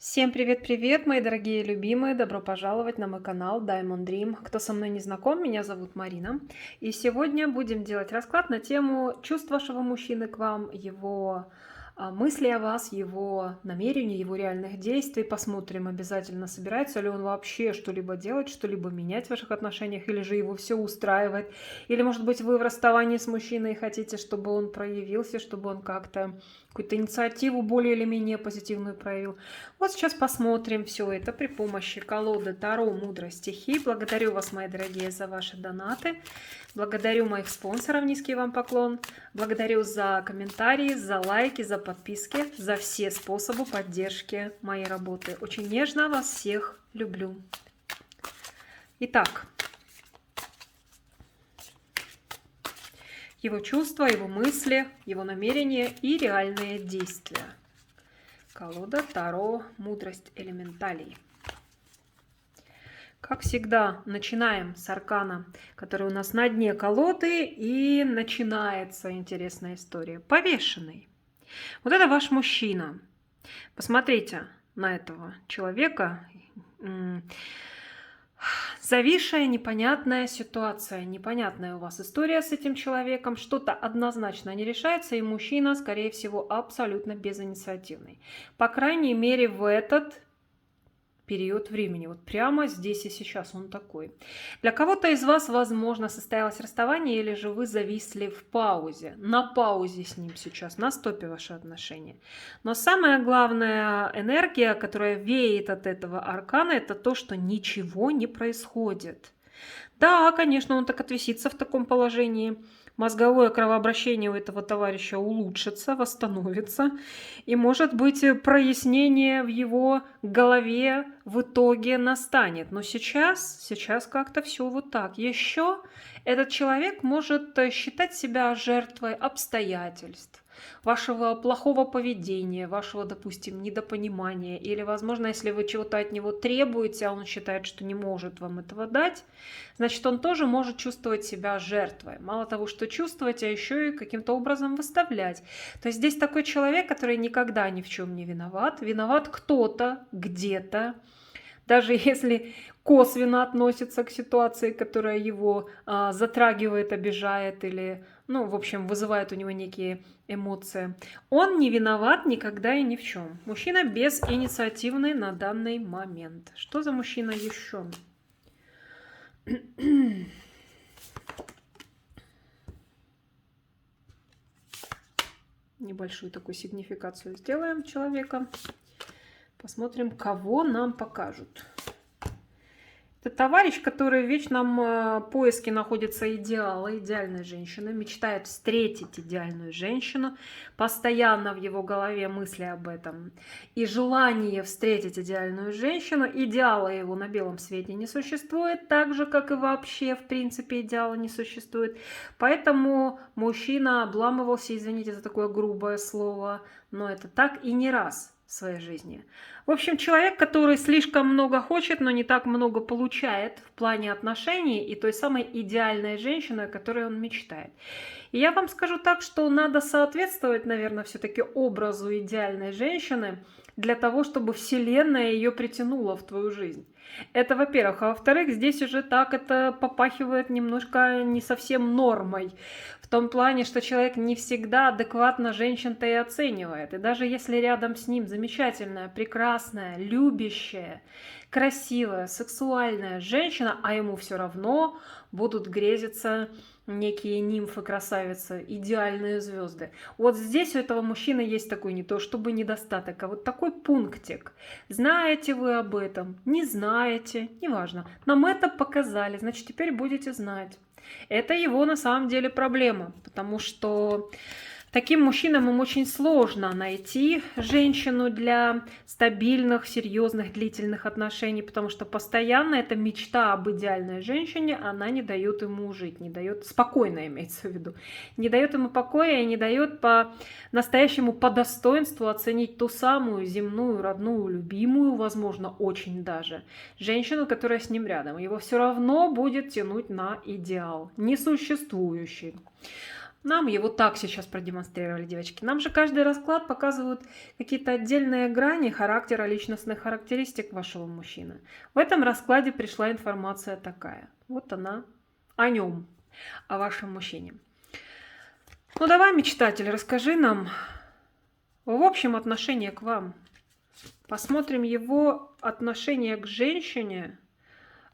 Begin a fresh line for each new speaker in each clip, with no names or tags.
Всем привет-привет, мои дорогие любимые! Добро пожаловать на мой канал Diamond Dream. Кто со мной не знаком, меня зовут Марина. И сегодня будем делать расклад на тему чувств вашего мужчины к вам, его мысли о вас, его намерений, его реальных действий. Посмотрим обязательно, собирается ли он вообще что-либо делать, что-либо менять в ваших отношениях, или же его все устраивает. Или, может быть, вы в расставании с мужчиной и хотите, чтобы он проявился, чтобы он как-то какую-то инициативу более или менее позитивную проявил. Вот сейчас посмотрим все это при помощи колоды Таро Мудрой Стихии. Благодарю вас, мои дорогие, за ваши донаты. Благодарю моих спонсоров, низкий вам поклон. Благодарю за комментарии, за лайки, за подписки, за все способы поддержки моей работы. Очень нежно вас всех люблю. Итак, его чувства, его мысли, его намерения и реальные действия. Колода Таро Мудрость Элементалей. Как всегда, начинаем с аркана, который у нас на дне колоды, и начинается интересная история. Повешенный. Вот это ваш мужчина. Посмотрите на этого человека. Зависшая, непонятная ситуация, непонятная у вас история с этим человеком, что-то однозначно не решается, и мужчина, скорее всего, абсолютно безинициативный. По крайней мере, в этот период времени, вот прямо здесь и сейчас он такой. Для кого-то из вас, возможно, состоялось расставание, или же вы зависли в паузе, на паузе с ним сейчас, на стопе ваши отношения. Но самая главная энергия, которая веет от этого аркана, это то, что ничего не происходит. Да, конечно, он так отвисится в таком положении. Мозговое кровообращение у этого товарища улучшится, восстановится. И, может быть, прояснение в его голове в итоге настанет. Но сейчас как-то все вот так. Еще этот человек может считать себя жертвой обстоятельств, вашего плохого поведения, вашего, допустим, недопонимания. Или, возможно, если вы чего-то от него требуете, а он считает, что не может вам этого дать, значит, он тоже может чувствовать себя жертвой. Мало того, что чувствовать, а еще и каким-то образом выставлять. То есть здесь такой человек, который никогда ни в чем не виноват. Виноват кто-то, где-то. Даже если косвенно относится к ситуации, которая его затрагивает, обижает или, ну, в общем, вызывает у него некие эмоции. Он не виноват никогда и ни в чем. Мужчина безинициативный на данный момент. Что за мужчина еще? Небольшую такую сигнификацию сделаем человека. Посмотрим, кого нам покажут. Это товарищ, который в вечном поиске находится идеала, идеальной женщины, мечтает встретить идеальную женщину, постоянно в его голове мысли об этом. И желание встретить идеальную женщину, идеала его на белом свете не существует, так же, как и вообще, в принципе, идеала не существует. Поэтому мужчина обламывался, извините за такое грубое слово, но это так и не раз в своей жизни. В общем, человек, который слишком много хочет, но не так много получает в плане отношений и той самой идеальной женщины, о которой он мечтает. И я вам скажу так, что надо соответствовать, наверное, все-таки образу идеальной женщины для того, чтобы Вселенная ее притянула в твою жизнь. Это, во-первых. А во-вторых, здесь уже так это попахивает немножко не совсем нормой. В том плане, что человек не всегда адекватно женщин-то и оценивает. И даже если рядом с ним замечательная, прекрасная, любящая, красивая, сексуальная женщина, а ему все равно будут грезиться некие нимфы, красавицы, идеальные звезды. Вот здесь у этого мужчины есть такой не то чтобы недостаток, а вот такой пунктик. Знаете вы об этом? Не знаете? Неважно. Нам это показали, значит, теперь будете знать. Это его на самом деле проблема, потому что таким мужчинам им очень сложно найти женщину для стабильных, серьезных, длительных отношений, потому что постоянно эта мечта об идеальной женщине, она не дает ему жить, не дает, спокойно имеется в виду, не дает ему покоя и не дает по-настоящему по достоинству оценить ту самую земную, родную, любимую, возможно, очень даже, женщину, которая с ним рядом. Его все равно будет тянуть на идеал, несуществующий. Нам его так сейчас продемонстрировали, девочки. Нам же каждый расклад показывают какие-то отдельные грани характера, личностных характеристик вашего мужчины. В этом раскладе пришла информация такая. Вот она о нем, о вашем мужчине. Ну давай, мечтатель, расскажи нам в общем отношение к вам. Посмотрим его отношение к женщине,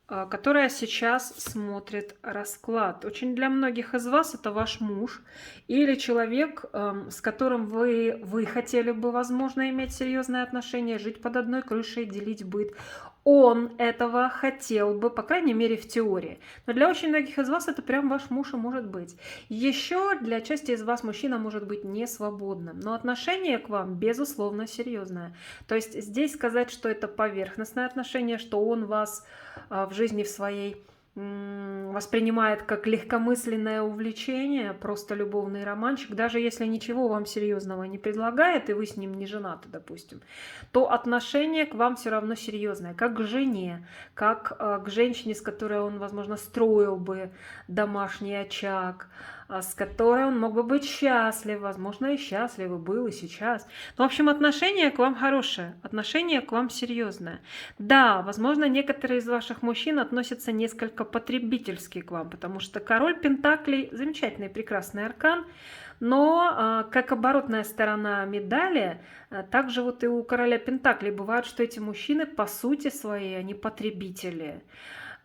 которая сейчас смотрит расклад. Очень для многих из вас это ваш муж или человек, с которым вы хотели бы, возможно, иметь серьезные отношения, жить под одной крышей, делить быт. Он этого хотел бы, по крайней мере, в теории. Но для очень многих из вас это прям ваш муж и может быть. Еще для части из вас мужчина может быть не свободным. Но отношение к вам, безусловно, серьезное. То есть здесь сказать, что это поверхностное отношение, что он вас в жизни в своей воспринимает как легкомысленное увлечение, просто любовный романчик, даже если ничего вам серьезного не предлагает, и вы с ним не женаты, допустим, то отношение к вам все равно серьезное, как к жене, как к женщине, с которой он, возможно, строил бы домашний очаг, с которой он мог бы быть счастлив, возможно, и счастлив, и был, и сейчас. Но, в общем, отношение к вам хорошее, отношение к вам серьезное. Да, возможно, некоторые из ваших мужчин относятся несколько потребительски к вам, потому что король Пентаклей – замечательный, прекрасный аркан, но как оборотная сторона медали, также вот и у короля Пентаклей бывает, что эти мужчины по сути своей, они потребители.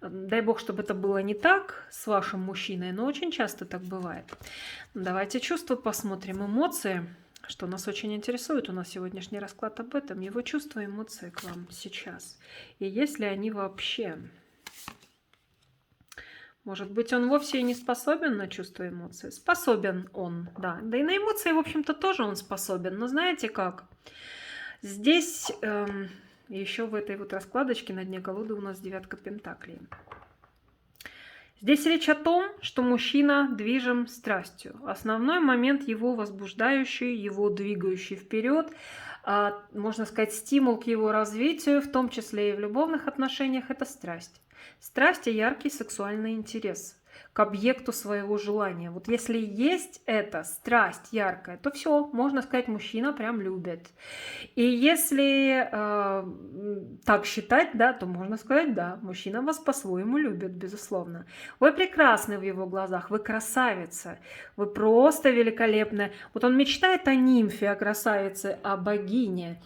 Дай бог, чтобы это было не так с вашим мужчиной, но очень часто так бывает. Давайте чувства посмотрим, эмоции, что нас очень интересует. У нас сегодняшний расклад об этом. Его чувства, эмоции к вам сейчас. И есть ли они вообще? Может быть, он вовсе и не способен на чувства и эмоции? Способен он, да. Да и на эмоции, в общем-то, тоже он способен. Но знаете как? Здесь... еще в этой вот раскладочке на дне колоды у нас девятка пентаклей. Здесь речь о том, что мужчина движим страстью. Основной момент его возбуждающий, его двигающий вперед, можно сказать, стимул к его развитию, в том числе и в любовных отношениях, это страсть. Страсть и яркий сексуальный интерес к объекту своего желания. Вот если есть эта страсть яркая, то все, можно сказать, мужчина прям любит. И если так считать, да, то можно сказать, да, мужчина вас по-своему любит, безусловно. Вы прекрасны в его глазах, вы красавица, вы просто великолепная. Вот он мечтает о нимфе, о красавице, о богине,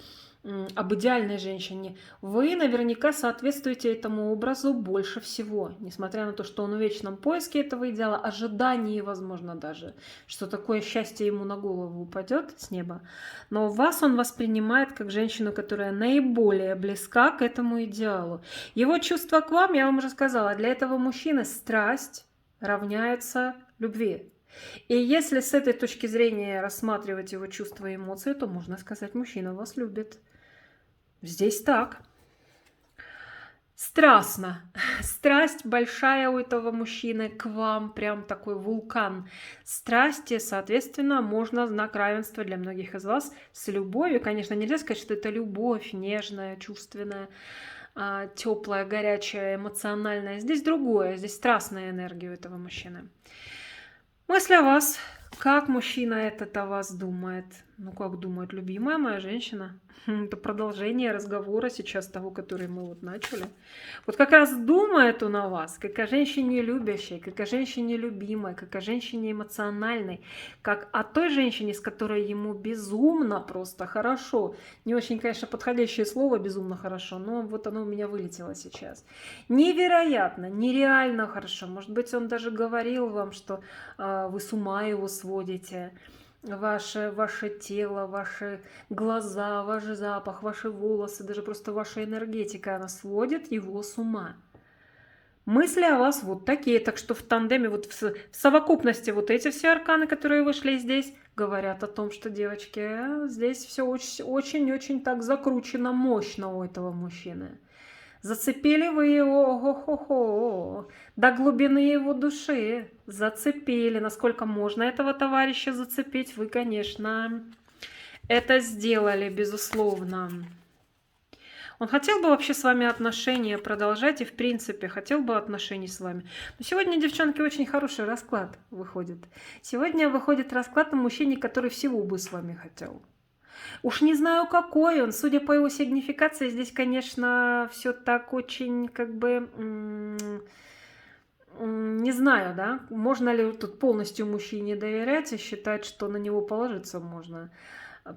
об идеальной женщине. Вы наверняка соответствуете этому образу больше всего, несмотря на то, что он в вечном поиске этого идеала, ожидании, возможно, даже, что такое счастье ему на голову упадет с неба. Но вас он воспринимает как женщину, которая наиболее близка к этому идеалу. Его чувство к вам, я вам уже сказала, для этого мужчины страсть равняется любви. И если с этой точки зрения рассматривать его чувства и эмоции, то можно сказать, мужчина вас любит. Здесь так. Страстно. Страсть большая у этого мужчины к вам, прям такой вулкан страсти. Соответственно, можно знак равенства для многих из вас с любовью. Конечно, нельзя сказать, что это любовь нежная, чувственная, теплая, горячая, эмоциональная. Здесь другое, здесь страстная энергия у этого мужчины. Мысль о вас. Как мужчина этот о вас думает? Ну, как думает любимая моя женщина? Это продолжение разговора сейчас того, который мы вот начали. Вот как раз думает он о вас, как о женщине любящей, как о женщине любимой, как о женщине эмоциональной, как о той женщине, с которой ему безумно просто хорошо. Не очень, конечно, подходящее слово «безумно хорошо», но вот оно у меня вылетело сейчас. Невероятно, нереально хорошо. Может быть, он даже говорил вам, что вы с ума его сводите. Ваше тело, ваши глаза, ваш запах, ваши волосы, даже просто ваша энергетика, она сводит его с ума. Мысли о вас вот такие, так что в тандеме, вот в совокупности вот эти все арканы, которые вышли здесь, говорят о том, что, девочки, здесь все очень-очень так закручено мощно у этого мужчины. Зацепили вы его, ого-хо-хо, до глубины его души. Зацепили. Насколько можно этого товарища зацепить, вы, конечно, это сделали, безусловно. Он хотел бы вообще с вами отношения продолжать и, в принципе, хотел бы отношений с вами. Но сегодня, девчонки, очень хороший расклад выходит. Сегодня выходит расклад на мужчине, который всего бы с вами хотел. Уж не знаю, какой он. Судя по его сигнификации, здесь, конечно, все так очень, как бы... Не знаю, да, можно ли тут полностью мужчине доверять и считать, что на него положиться можно.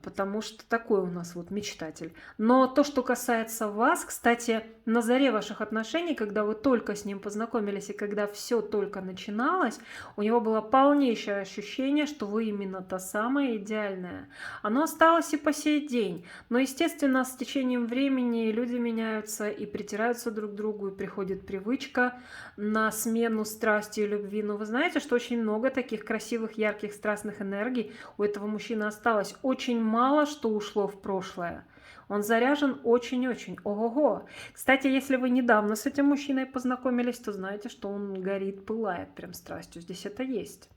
Потому что такой у нас вот мечтатель. Но то, что касается вас, кстати, на заре ваших отношений, когда вы только с ним познакомились и когда все только начиналось, у него было полнейшее ощущение, что вы именно та самая идеальная. Оно осталось и по сей день. Но, естественно, с течением времени люди меняются и притираются друг к другу, и приходит привычка на смену страсти и любви. Но вы знаете, что очень много таких красивых, ярких, страстных энергий у этого мужчины осталось. Очень мало что ушло в прошлое. Он заряжен очень-очень. Ого-го. Кстати, если вы недавно с этим мужчиной познакомились, то знаете, что он горит, пылает прям страстью. Здесь это есть.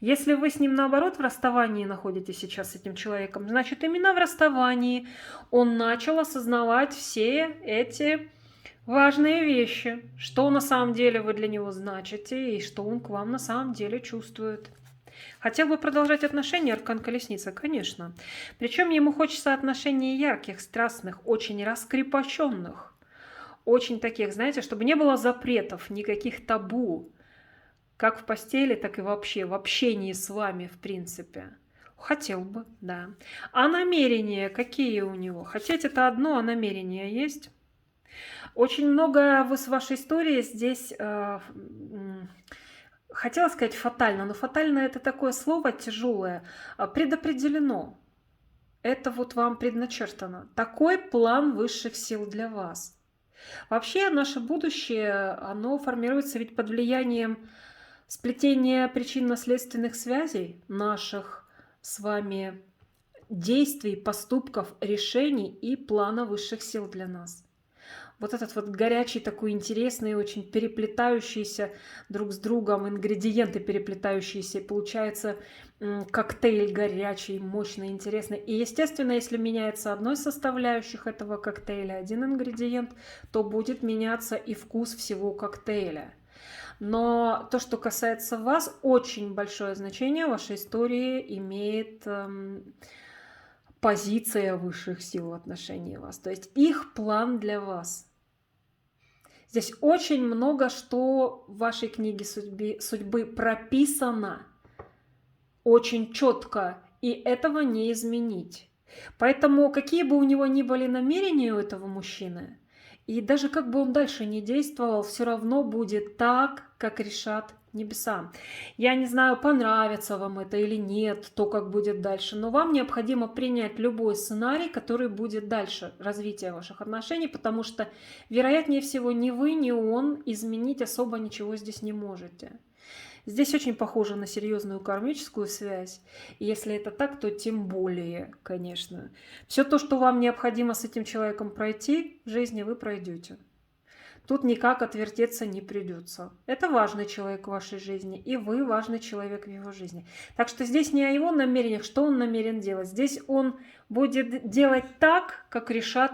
Если вы с ним, наоборот, в расставании находитесь сейчас с этим человеком, значит, именно в расставании он начал осознавать все эти важные вещи, что на самом деле вы для него значите и что он к вам на самом деле чувствует. Хотел бы продолжать отношения, аркан колесница, конечно. Причем ему хочется отношений ярких, страстных, очень раскрепощенных. Очень таких, знаете, чтобы не было запретов, никаких табу. Как в постели, так и вообще в общении с вами, в принципе. Хотел бы, да. А намерения какие у него? Хотеть это одно, а намерения есть? Очень много вы с вашей историей здесь... Хотела сказать фатально, но фатально это такое слово тяжелое. Предопределено. Это вот вам предначертано. Такой план высших сил для вас. Вообще наше будущее, оно формируется ведь под влиянием сплетения причинно-следственных связей наших с вами действий, поступков, решений и плана высших сил для нас. Вот этот вот горячий, такой интересный, очень переплетающийся друг с другом, ингредиенты переплетающиеся, и получается коктейль горячий, мощный, интересный. И, естественно, если меняется одной из составляющих этого коктейля, один ингредиент, то будет меняться и вкус всего коктейля. Но то, что касается вас, очень большое значение в вашей истории имеет... позиция высших сил в отношении вас, то есть их план для вас. Здесь очень много что в вашей книге судьбы прописано очень четко, и этого не изменить. Поэтому какие бы у него ни были намерения у этого мужчины, и даже как бы он дальше не действовал, все равно будет так, как решат небеса. Я не знаю, понравится вам это или нет, то, как будет дальше, но вам необходимо принять любой сценарий, который будет дальше развития ваших отношений, потому что, вероятнее всего, ни вы, ни он изменить особо ничего здесь не можете. Здесь очень похоже на серьезную кармическую связь. И если это так, то тем более, конечно. Все то, что вам необходимо с этим человеком пройти в жизни, вы пройдете. Тут никак отвертеться не придется. Это важный человек в вашей жизни, и вы важный человек в его жизни. Так что здесь не о его намерениях, что он намерен делать. Здесь он будет делать так, как решат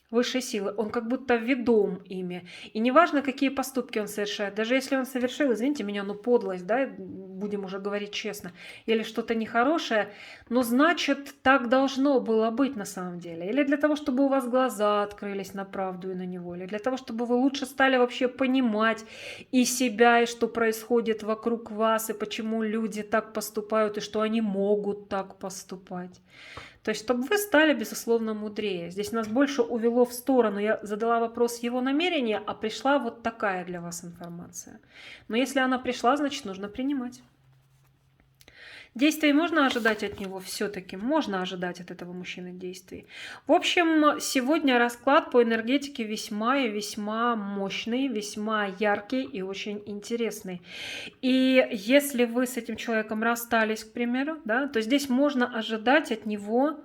высшей силы. Он как будто ведом ими. И неважно, какие поступки он совершает. Даже если он совершил, извините меня, ну подлость, да, будем уже говорить честно, или что-то нехорошее, но значит, так должно было быть на самом деле. Или для того, чтобы у вас глаза открылись на правду и на него, или для того, чтобы вы лучше стали вообще понимать и себя, и что происходит вокруг вас, и почему люди так поступают, и что они могут так поступать. То есть, чтобы вы стали, безусловно, мудрее. Здесь нас больше увело в сторону. Я задала вопрос его намерения, а пришла вот такая для вас информация. Но если она пришла, значит, нужно принимать. Действий можно ожидать от него все-таки? Можно ожидать от этого мужчины действий. В общем, сегодня расклад по энергетике весьма и весьма мощный, весьма яркий и очень интересный. И если вы с этим человеком расстались, к примеру, да, то здесь можно ожидать от него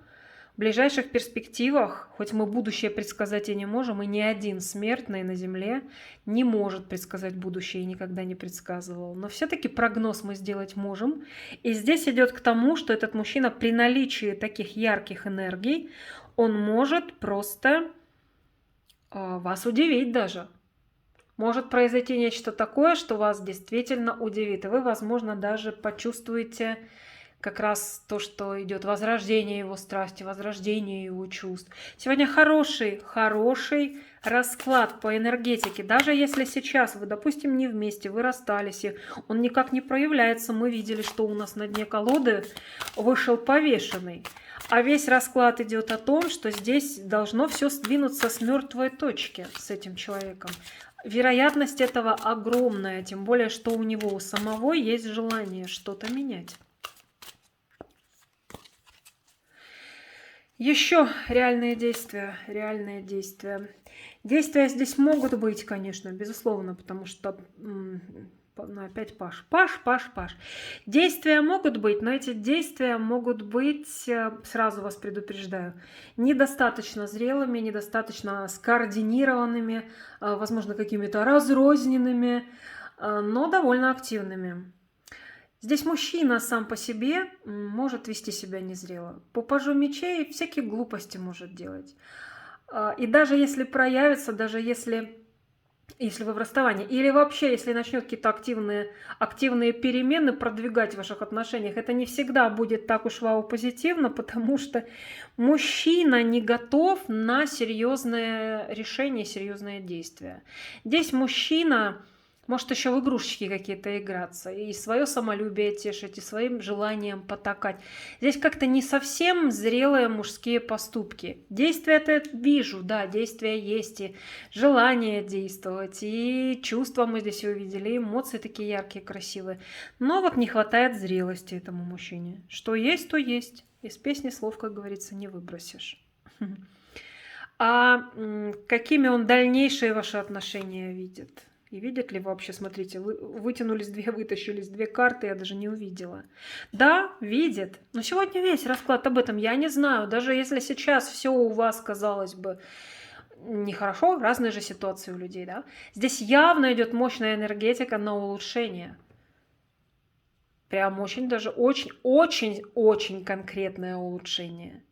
в ближайших перспективах, хоть мы будущее предсказать и не можем, и ни один смертный на Земле не может предсказать будущее и никогда не предсказывал. Но все-таки прогноз мы сделать можем. И здесь идет к тому, что этот мужчина при наличии таких ярких энергий, он может просто вас удивить даже. Может произойти нечто такое, что вас действительно удивит. И вы, возможно, даже почувствуете как раз то, что идет возрождение его страсти, возрождение его чувств. Сегодня хороший расклад по энергетике. Даже если сейчас вы, допустим, не вместе, вы расстались, и он никак не проявляется. Мы видели, что у нас на дне колоды вышел повешенный. А весь расклад идет о том, что здесь должно все сдвинуться с мертвой точки с этим человеком. Вероятность этого огромная, тем более, что у него у самого есть желание что-то менять. Еще реальные действия, реальные действия. Действия здесь могут быть, конечно, безусловно, потому что опять Паш. Паш. Действия могут быть, но эти действия могут быть, сразу вас предупреждаю, недостаточно зрелыми, недостаточно скоординированными, возможно, какими-то разрозненными, но довольно активными. Здесь мужчина сам по себе может вести себя незрело. По пажу мечей всякие глупости может делать. И даже если проявится, даже если вы в расставании, или вообще, если начнет какие-то активные перемены продвигать в ваших отношениях, это не всегда будет так уж вау позитивно, потому что мужчина не готов на серьезное решение, серьезные действия. Здесь мужчина может еще в игрушечки какие-то играться, и свое самолюбие тешить, и своим желанием потакать. Здесь как-то не совсем зрелые мужские поступки. Действия-то вижу, да, действия есть, и желание действовать, и чувства мы здесь увидели, и эмоции такие яркие, красивые. Но вот не хватает зрелости этому мужчине. Что есть, то есть. Из песни слов, как говорится, не выбросишь. А какими он дальнейшие ваши отношения видит? И видят ли вообще, смотрите, вытянулись вытащились две карты, я даже не увидела. Да, видит. Но сегодня весь расклад об этом, я не знаю. Даже если сейчас все у вас, казалось бы, нехорошо, разные же ситуации у людей, да? Здесь явно идет мощная энергетика на улучшение. Прям очень даже очень конкретное улучшение.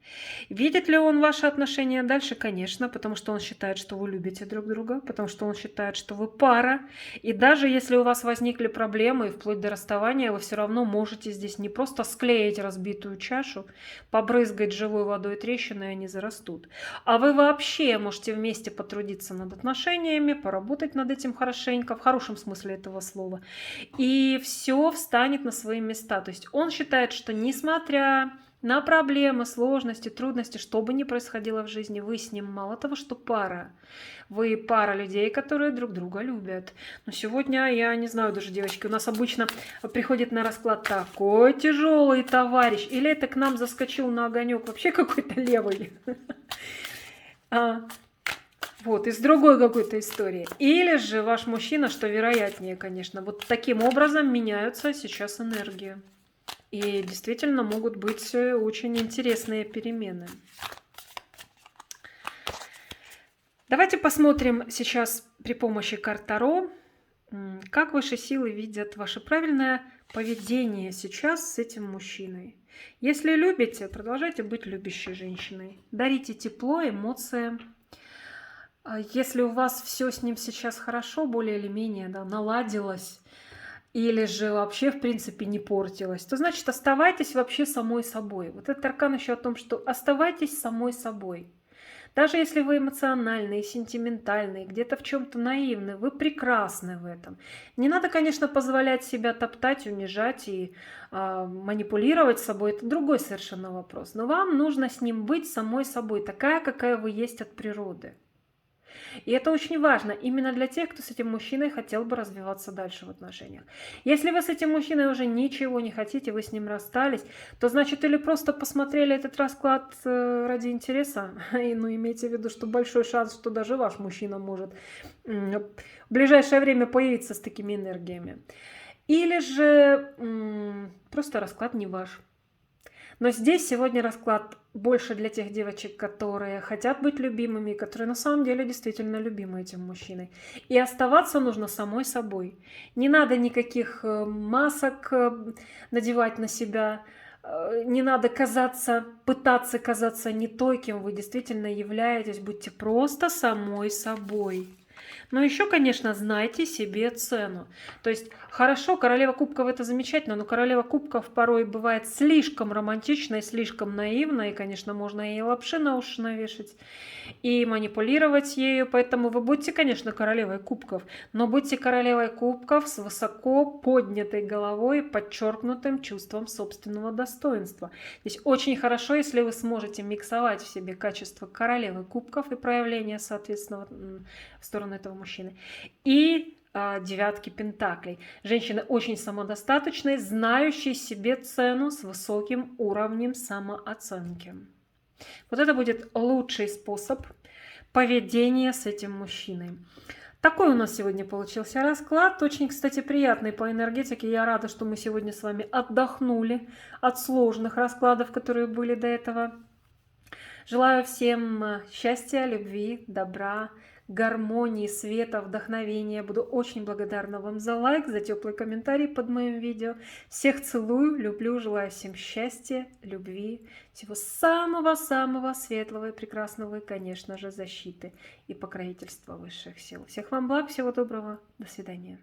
Видит ли он ваши отношения дальше? Конечно, потому что он считает, что вы любите друг друга, потому что он считает, что вы пара. И даже если у вас возникли проблемы, и вплоть до расставания, вы все равно можете здесь не просто склеить разбитую чашу, побрызгать живой водой трещины, и они зарастут. А вы вообще можете вместе потрудиться над отношениями, поработать над этим хорошенько, в хорошем смысле этого слова. И все встанет на свои места. То есть он считает, что несмотря на проблемы, сложности, трудности, что бы ни происходило в жизни, вы с ним мало того, что пара. Вы пара людей, которые друг друга любят. Но сегодня, я не знаю даже, девочки, у нас обычно приходит на расклад такой тяжелый товарищ. Или это к нам заскочил на огонек вообще какой-то левый. Вот, из другой какой-то истории. Или же ваш мужчина, что вероятнее, конечно. Вот таким образом меняются сейчас энергии. И действительно могут быть очень интересные перемены. Давайте посмотрим сейчас при помощи карт Таро, как высшие силы видят ваше правильное поведение сейчас с этим мужчиной. Если любите, продолжайте быть любящей женщиной. Дарите тепло, эмоции. Если у вас все с ним сейчас хорошо, более или менее, да, наладилось, или же вообще, в принципе, не портилось, то значит, оставайтесь вообще самой собой. Вот этот аркан еще о том, что оставайтесь самой собой. Даже если вы эмоциональные, сентиментальные, где-то в чем-то наивны, вы прекрасны в этом. Не надо, конечно, позволять себя топтать, унижать и манипулировать собой. Это другой совершенно вопрос. Но вам нужно с ним быть самой собой, такая, какая вы есть от природы. И это очень важно именно для тех, кто с этим мужчиной хотел бы развиваться дальше в отношениях. Если вы с этим мужчиной уже ничего не хотите, вы с ним расстались, то значит или просто посмотрели этот расклад ради интереса, и, имейте в виду, что большой шанс, что даже ваш мужчина может в ближайшее время появиться с такими энергиями. Или же просто расклад не ваш. Но здесь сегодня расклад больше для тех девочек, которые хотят быть любимыми, которые на самом деле действительно любимы этим мужчиной. И оставаться нужно самой собой. Не надо никаких масок надевать на себя. Не надо пытаться казаться не той, кем вы действительно являетесь. Будьте просто самой собой. Но еще, конечно, знайте себе цену. То есть, хорошо, королева кубков это замечательно, но королева кубков порой бывает слишком романтичной, слишком наивной, и, конечно, можно ей лапши на уши навешать и манипулировать ею. Поэтому вы будьте, конечно, королевой кубков, но будьте королевой кубков с высоко поднятой головой, подчеркнутым чувством собственного достоинства. Здесь очень хорошо, если вы сможете миксовать в себе качество королевы кубков и проявления, соответственно, в сторону этого мужчины. И девятки пентаклей. Женщины очень самодостаточные, знающие себе цену с высоким уровнем самооценки. Вот это будет лучший способ поведения с этим мужчиной. Такой у нас сегодня получился расклад. Очень, кстати, приятный по энергетике. Я рада, что мы сегодня с вами отдохнули от сложных раскладов, которые были до этого. Желаю всем счастья, любви, добра, гармонии, света, вдохновения. Буду очень благодарна вам за лайк, за теплый комментарий под моим видео. Всех целую, люблю, желаю всем счастья, любви, всего самого-самого светлого и прекрасного, и, конечно же, защиты и покровительства высших сил. Всех вам благ, всего доброго, до свидания.